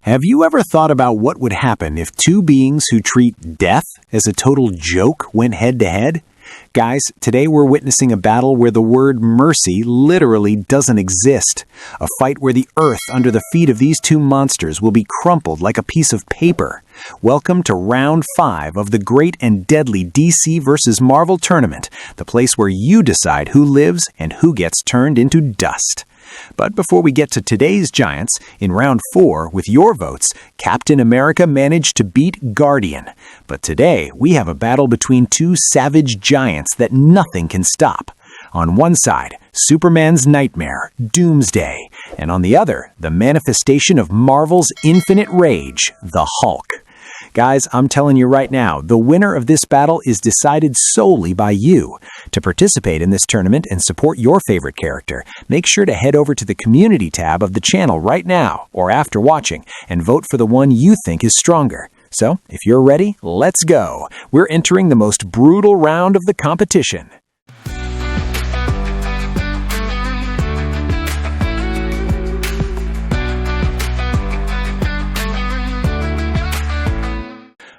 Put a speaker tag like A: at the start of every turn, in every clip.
A: Have you ever thought about what would happen if two beings who treat death as a total joke went head-to-head? Guys, today we're witnessing a battle where the word mercy literally doesn't exist. A fight where the earth under the feet of these two monsters will be crumpled like a piece of paper. Welcome to Round 5 of the great and deadly DC vs. Marvel tournament, the place where you decide who lives and who gets turned into dust. But before we get to today's giants, in Round 4, with your votes, Captain America managed to beat Guardian. But today, we have a battle between two savage giants that nothing can stop. On one side, Superman's nightmare, Doomsday, and on the other, the manifestation of Marvel's infinite rage, the Hulk. Guys, I'm telling you right now, the winner of this battle is decided solely by you. To participate in this tournament and support your favorite character, make sure to head over to the community tab of the channel right now or after watching and vote for the one you think is stronger. So, if you're ready, let's go. We're entering the most brutal round of the competition.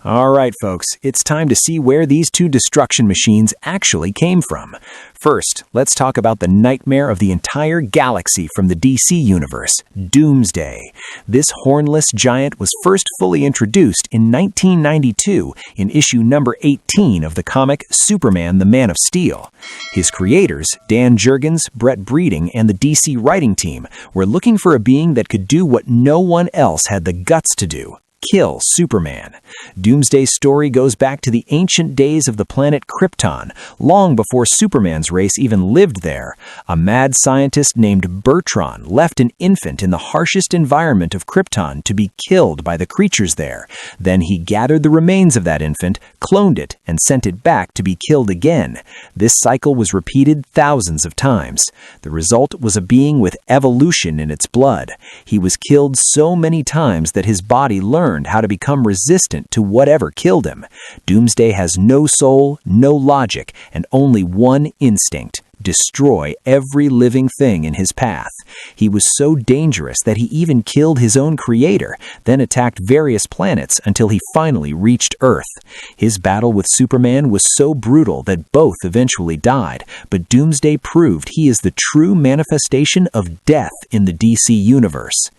A: All right, folks, it's time to see where these two destruction machines actually came from. First, let's talk about the nightmare of the entire galaxy from the DC universe, Doomsday. This hornless giant was first fully introduced in 1992 in issue number 18 of the comic Superman the Man of Steel. His creators, Dan Jurgens, Brett Breeding, and the DC writing team were looking for a being that could do what no one else had the guts to do. Kill Superman. Doomsday's story goes back to the ancient days of the planet Krypton, long before Superman's race even lived there. A mad scientist named Bertron left an infant in the harshest environment of Krypton to be killed by the creatures there. Then he gathered the remains of that infant, cloned it, and sent it back to be killed again. This cycle was repeated thousands of times. The result was a being with evolution in its blood. He was killed so many times that his body learned how to become resistant to whatever killed him. Doomsday has no soul, no logic, and only one instinct: destroy every living thing in his path. He was so dangerous that he even killed his own creator, then attacked various planets until he finally reached Earth. His battle with Superman was so brutal that both eventually died, but Doomsday proved he is the true manifestation of death in the DC universe.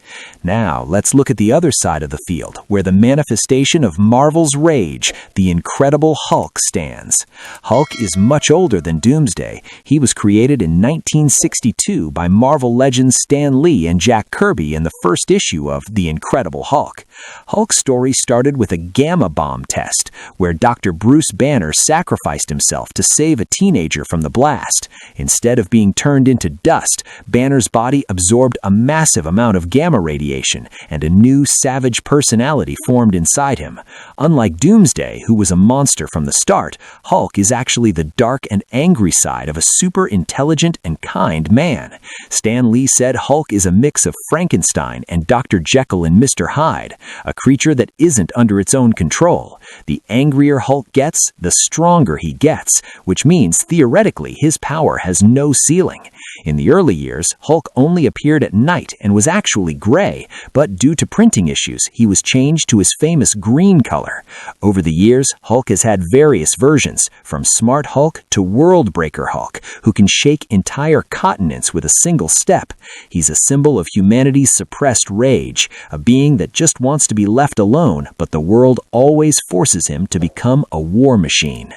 A: Now, let's look at the other side of the field, where the manifestation of Marvel's rage, the Incredible Hulk, stands. Hulk is much older than Doomsday. He was created in 1962 by Marvel legends Stan Lee and Jack Kirby in the first issue of The Incredible Hulk. Hulk's story started with a gamma bomb test, where Dr. Bruce Banner sacrificed himself to save a teenager from the blast. Instead of being turned into dust, Banner's body absorbed a massive amount of gamma radiation, and a new savage personality formed inside him. Unlike Doomsday, who was a monster from the start, Hulk is actually the dark and angry side of a super intelligent and kind man. Stan Lee said Hulk is a mix of Frankenstein and Dr. Jekyll and Mr. Hyde, a creature that isn't under its own control. The angrier Hulk gets, the stronger he gets, which means theoretically his power has no ceiling. In the early years, Hulk only appeared at night and was actually gray, but due to printing issues, he was changed to his famous green color. Over the years, Hulk has had various versions, from Smart Hulk to World Breaker Hulk, who can shake entire continents with a single step. He's a symbol of humanity's suppressed rage, a being that just wants to be left alone, but the world always forces him to become a war machine.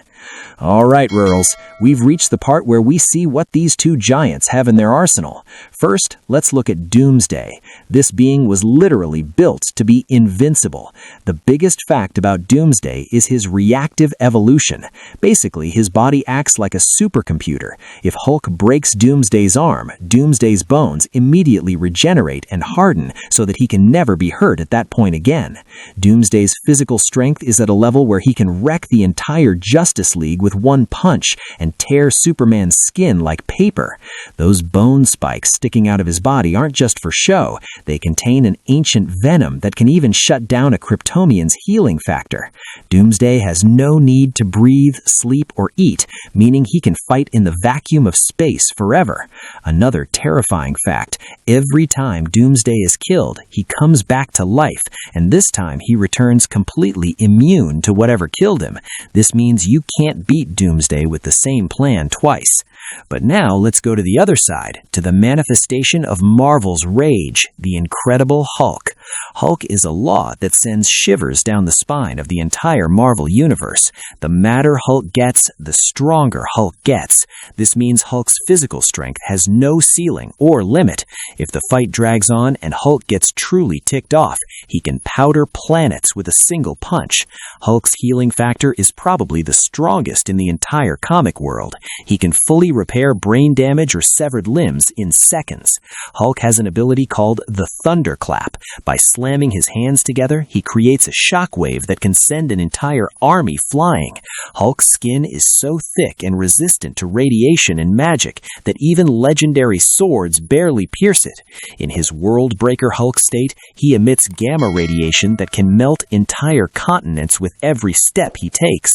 A: All right, Rurals, we've reached the part where we see what these two giants have in their arsenal. First, let's look at Doomsday. This being was literally built to be invincible. The biggest fact about Doomsday is his reactive evolution. Basically, his body acts like a supercomputer. If Hulk breaks Doomsday's arm, Doomsday's bones immediately regenerate and harden so that he can never be hurt at that point again. Doomsday's physical strength is at a level where he can wreck the entire Justice League with one punch and tear Superman's skin like paper. Those bone spikes stick sticking out of his body aren't just for show. They contain an ancient venom that can even shut down a Kryptonian's healing factor. Doomsday has no need to breathe, sleep, or eat, meaning he can fight in the vacuum of space forever. Another terrifying fact, every time Doomsday is killed, he comes back to life, and this time he returns completely immune to whatever killed him. This means you can't beat Doomsday with the same plan twice. But now let's go to the other side, to the manifestation of Marvel's rage, the Incredible Hulk. Hulk is a law that sends shivers down the spine of the entire Marvel universe. The madder Hulk gets, the stronger Hulk gets. This means Hulk's physical strength has no ceiling or limit. If the fight drags on and Hulk gets truly ticked off, he can powder planets with a single punch. Hulk's healing factor is probably the strongest in the entire comic world. He can fully repair brain damage or severed limbs in seconds. Hulk has an ability called the Thunderclap. By slamming his hands together, he creates a shockwave that can send an entire army flying. Hulk's skin is so thick and resistant to radiation and magic that even legendary swords barely pierce it. In his World-Breaker Hulk state, he emits gamma radiation that can melt entire continents with every step he takes.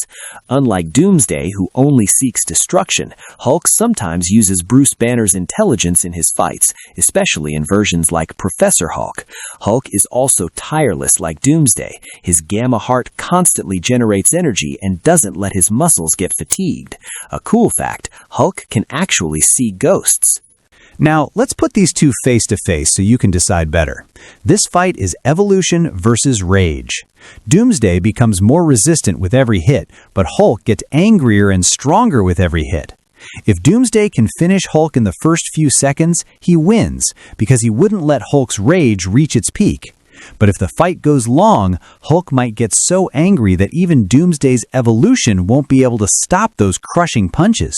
A: Unlike Doomsday, who only seeks destruction, Hulk sometimes uses Bruce Banner's intelligence in his fights, especially in versions like Professor Hulk. Hulk is also tireless like Doomsday. His gamma heart constantly generates energy and doesn't let his muscles get fatigued. A cool fact, Hulk can actually see ghosts.
B: Now, let's put these two face to face so you can decide better. This fight is evolution versus rage. Doomsday becomes more resistant with every hit, but Hulk gets angrier and stronger with every hit. If Doomsday can finish Hulk in the first few seconds, he wins, because he wouldn't let Hulk's rage reach its peak. But if the fight goes long, Hulk might get so angry that even Doomsday's evolution won't be able to stop those crushing punches.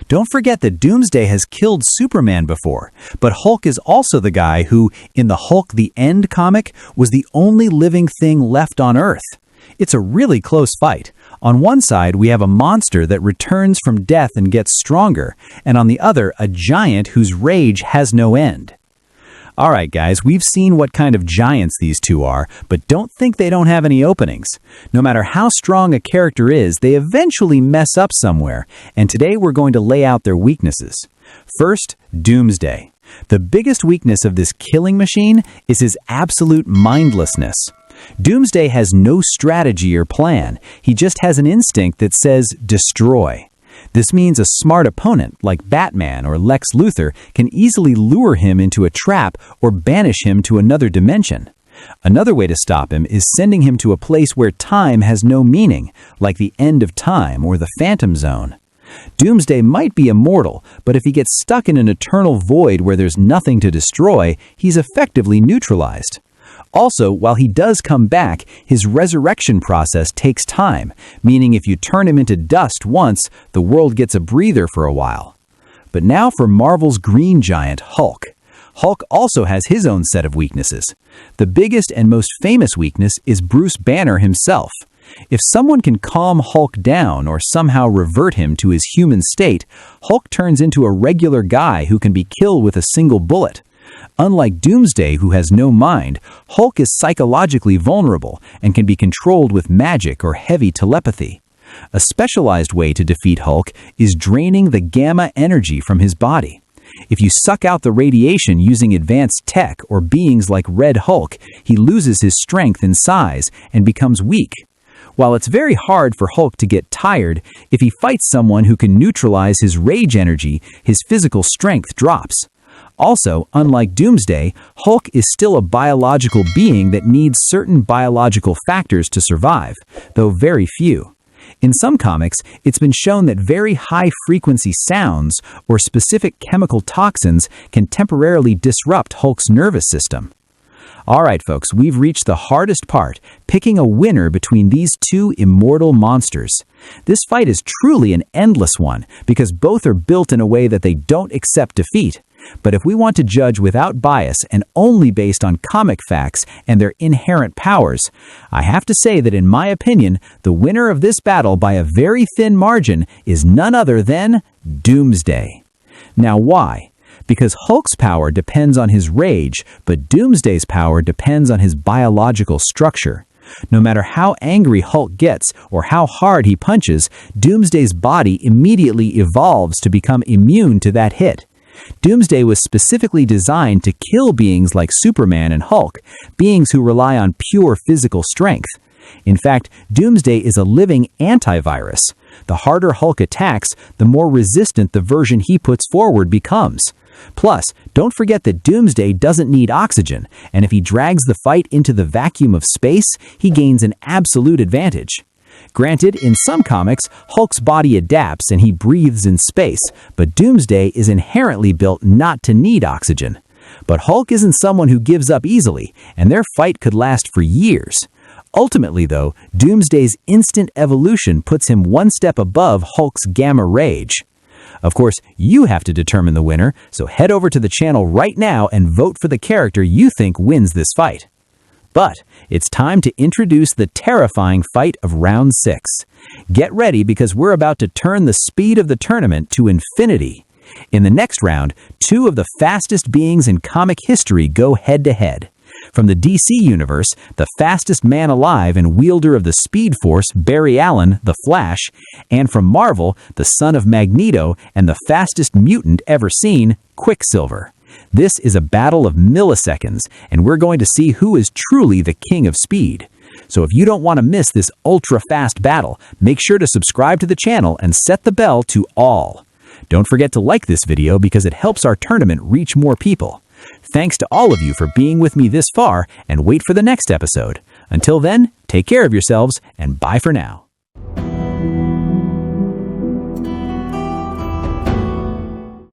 B: Don't forget that Doomsday has killed Superman before, but Hulk is also the guy who, in the Hulk the End comic, was the only living thing left on Earth. It's a really close fight. On one side, we have a monster that returns from death and gets stronger, and on the other, a giant whose rage has no end. Alright guys, we've seen what kind of giants these two are, but don't think they don't have any openings. No matter how strong a character is, they eventually mess up somewhere, and today we're going to lay out their weaknesses. First, Doomsday. The biggest weakness of this killing machine is his absolute mindlessness. Doomsday has no strategy or plan. He just has an instinct that says, destroy. This means a smart opponent, like Batman or Lex Luthor, can easily lure him into a trap or banish him to another dimension. Another way to stop him is sending him to a place where time has no meaning, like the end of time or the Phantom Zone. Doomsday might be immortal, but if he gets stuck in an eternal void where there's nothing to destroy, he's effectively neutralized. Also, while he does come back, his resurrection process takes time, meaning if you turn him into dust once, the world gets a breather for a while. But now for Marvel's green giant, Hulk. Hulk also has his own set of weaknesses. The biggest and most famous weakness is Bruce Banner himself. If someone can calm Hulk down or somehow revert him to his human state, Hulk turns into a regular guy who can be killed with a single bullet. Unlike Doomsday, who has no mind, Hulk is psychologically vulnerable and can be controlled with magic or heavy telepathy. A specialized way to defeat Hulk is draining the gamma energy from his body. If you suck out the radiation using advanced tech or beings like Red Hulk, he loses his strength and size and becomes weak. While it's very hard for Hulk to get tired, if he fights someone who can neutralize his rage energy, his physical strength drops. Also, unlike Doomsday, Hulk is still a biological being that needs certain biological factors to survive, though very few. In some comics, it's been shown that very high-frequency sounds or specific chemical toxins can temporarily disrupt Hulk's nervous system. Alright folks, we've reached the hardest part, picking a winner between these two immortal monsters. This fight is truly an endless one, because both are built in a way that they don't accept defeat. But if we want to judge without bias and only based on comic facts and their inherent powers, I have to say that in my opinion, the winner of this battle by a very thin margin is none other than Doomsday. Now why? Because Hulk's power depends on his rage, but Doomsday's power depends on his biological structure. No matter how angry Hulk gets or how hard he punches, Doomsday's body immediately evolves to become immune to that hit. Doomsday was specifically designed to kill beings like Superman and Hulk, beings who rely on pure physical strength. In fact, Doomsday is a living antivirus. The harder Hulk attacks, the more resistant the version he puts forward becomes. Plus, don't forget that Doomsday doesn't need oxygen, and if he drags the fight into the vacuum of space, he gains an absolute advantage. Granted, in some comics, Hulk's body adapts and he breathes in space, but Doomsday is inherently built not to need oxygen. But Hulk isn't someone who gives up easily, and their fight could last for years. Ultimately, though, Doomsday's instant evolution puts him one step above Hulk's gamma rage. Of course, you have to determine the winner, so head over to the channel right now and vote for the character you think wins this fight. But it's time to introduce the terrifying fight of Round 6. Get ready because we're about to turn the speed of the tournament to infinity. In the next round, two of the fastest beings in comic history go head-to-head. From the DC universe, the fastest man alive and wielder of the Speed Force, Barry Allen, the Flash, and from Marvel, the son of Magneto and the fastest mutant ever seen, Quicksilver. This is a battle of milliseconds, and we're going to see who is truly the king of speed. So if you don't want to miss this ultra-fast battle, make sure to subscribe to the channel and set the bell to all. Don't forget to like this video because it helps our tournament reach more people. Thanks to all of you for being with me this far, and wait for the next episode. Until then, take care of yourselves, and bye for now.